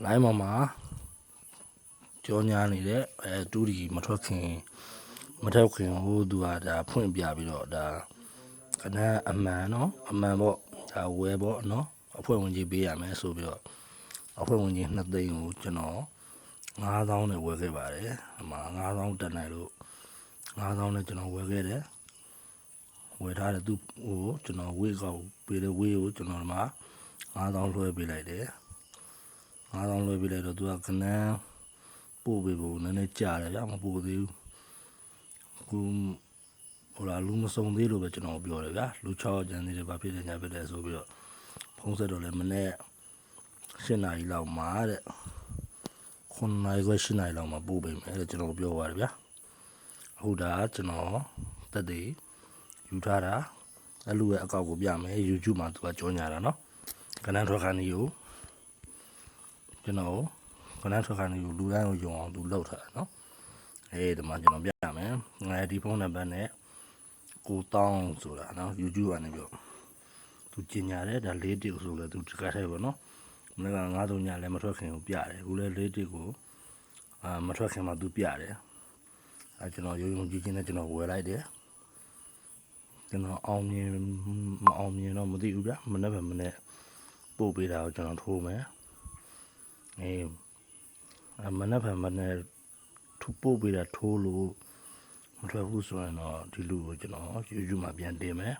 လိုင်းမှာကြောညာနေတဲ့တူဒီမထွက်ခင်ဟိုသူကဒါဖွင့်ပြပြီးတော့ဒါကနန်းအမှန်เนาะအမှန်ပေါ့ဒါဝယ်ပေါ့เนาะအဖွဲ့ဝင်ကြီးပေးရမယ်ဆိုပြီးတော့အဖွဲ့ဝင်ကြီး2သိန်းကိုကျွန်တော်9000နဲ့ဝယ်ခဲ့ပါတယ်အမှ9000တက်နိုင်လို့9000နဲ့ကျွန်တော်ဝယ်ခဲ့တယ်ဝယ်ထားတယ်သူဟိုကျွန်တော်ဝေးကောက်ပေးတဲ့ဝေးကိုကျွန်တော်ဒီမှာ9000လွှဲပေးလိုက်တယ်9000လွှဲပေးလိုက်တော့သူကကနန်းပို့ပေးဖို့နည်းနည်းကြာတယ်ဗျမပို့သေးဘူးခုဟိုလာလူမစုံသေးလို့ပဲကျွန်တော်ပြောတယ်ဗျာလူ6ကျန်သေးတယ်ဘာဖြစ်လဲညာဖြစ်တယ်ဆိုပြီးတော့ဖုန်းဆက်တော့လည်းမနေ့7 နာရီလောက်မှာတဲ့9 နာရီခွဲ7 နာရီလောက်မှာပို့ပေးမယ်တဲ့ကျွန်တော်ပြောပါတယ်ဗျာအခုဒါကျွန်တော်တက်သေးယူထားတာအဲ့လူရဲ့အကောင့်ကိုပြမယ် YouTube မှာသူကကြောညာတာเนาะကနန်းထွက်ခါနေကိုကျွန်တော်ကနန်းထွက်ခါနေကိုလူတိုင်းကိုယုံအောင်သူလောက်ထားတာเนาะဒီမှာကျွန်တော်ပြရမယ်ငါဒီဖုန်းနံပါတ်နဲ့ကိုတောင်းဆိုတာเนาะ YouTube ကနေပြောသူကျင်ညာတယ်ဒါ4တစ်ဆိုလဲသူတကတ်ထဲပေါ့เนาะမနေ့က9-3ညလည်းမထွက်ခင်ကိုပြတယ်အခုလဲ4တစ်ကိုမထွက်ခင်မှာသူပြတယ်ကျွန်တော်ရုံကြည့်ချင်းနဲ့ကျွန်တော်ဝယ်လိုက်တယ်ကျွန်တော်အောင်မြင်မအောင်မြင်တော့မသိဘူးဗျမနေ့ပို့ပေးတာကိုကျွန်တော်ထိုးမယ်မနေ့ပို့ပေးတာထိုးလို့မထွက်ဘူးဆိုရင်တော့ဒီလူကိုကျွန်တော် YouTube မှာပြန်တင်မယ်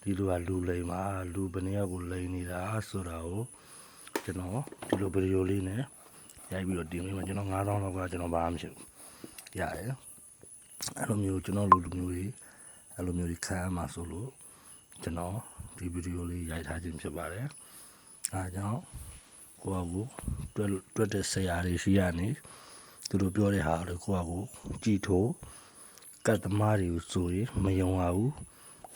ဒီလူကလူလိမ်ပါလူဘယ်နှယောက်ကိုလိမ်နေတာဆိုတာကိုကျွန်တော်ဒီလိုဗီဒီယိုလေးနဲ့ရိုက်ပြီးတော့တင်ပေးမယ်ကျွန်တော်9000လောက်ကကျွန်တော်ဘာမှမရှိဘူးရတယ်အဲ့လိုမျိုးကျွန်တော်လူမျိုးတွေအဲ့လိုမျိုးတွေခံရမှာဆိုလို့ကျွန်တော်ဒီဗီဒီယိုလေးရိုက်ထားခြင်းဖြစ်ပါတယ်အားကြောင့်ကိုယ့်အကူတွက်တဲ့ဆရာတွေရှိရနေသူတို့ပြောတဲ့ဟာတွေကိုယ့်အကူကြည်ထိုးကတ်သမားတွေကိုဆိုရင်မယုံပါဘူး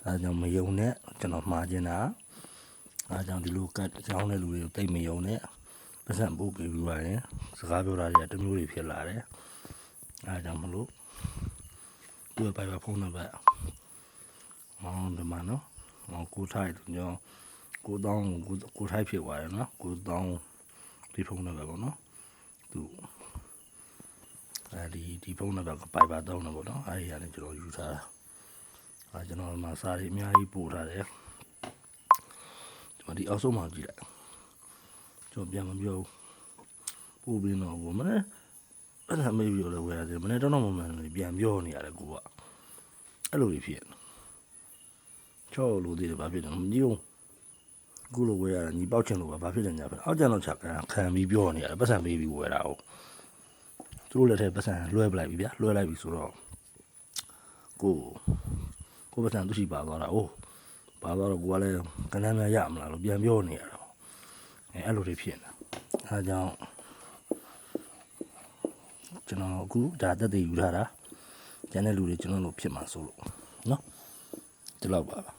အားကြောင့်မယုံနဲ့ကျွန်တော်မှားခြင်းတာအားကြောင့်ဒီလိုကတ်အကြောင်းတဲ့လူတွေကိုတိတ်မယုံနဲ့ပတ်စံပို့ပြီးပါရင်စကားပြောတာတွေကတမျိုးတွေဖြစ်လာတယ်အားကြောင့်မလို့သူ့ပိုင်ပါဖုန်းနံပါတ်ဒီမှာနော်ကိုထိုက်ညော9000ကိုထိုက်ဖြစ်သွားတယ်နော်9000ဒီဖုန်းနံပါတ်ပေါ့နော်သူဒီဖုန်းနံပါတ်ကပိုင်ပါတောင်းတယ်ပေါ့နော်အဲဒီကနေကျွန်တော်ယူထားတာကျွန်တော်မှာစာတွေအများကြီးပို့ထားတယ်ကျွန်တော်ဒီအောက်ဆုံးမှာကြည့်လိုက်ကျွန်တော်ပြန်မပြောဘူးပို့ပြီးတော့ဘုမနဲ့အဲ့ဒါမေးပြီးတော့ဝယ်ရတယ်မနေ့တော့မှပြန်ပြောနေရတယ်ကိုကအဲ့လိုဖြစ်နေချောလို့ဒီဘာဖြစ်လဲမကြည့်ဘူးခုလိုဝယ်ရတာညီပေါက်ချင်လို့ဘာဖြစ်လဲညာဖြစ်အောက်ကျန်တော့ချက်ခံပြီးပြောနေရတယ်ပတ်စံပေးပြီးဝယ်တာဟုတ်သူတို့လက်ထဲပတ်စံလွှဲပလိုက်ပြီဗျာလွှဲလိုက်ပြီဆိုတော့ကိုပတ်စံသူရှိပါသွားတာပါသွားတော့ကိုကလည်းကနန်းများရမလားလို့ပြန်ပြောနေရတော့အဲ့လိုတွေဖြစ်နေအဲကြောင့်ကျွန်တော်အခုဒါတက်တည်ယူထားတာကျန်တဲ့လူတွေကျွန်တော်တို့ဖြစ်မှာဆိုလို့နော်ဒီလောက်ပါ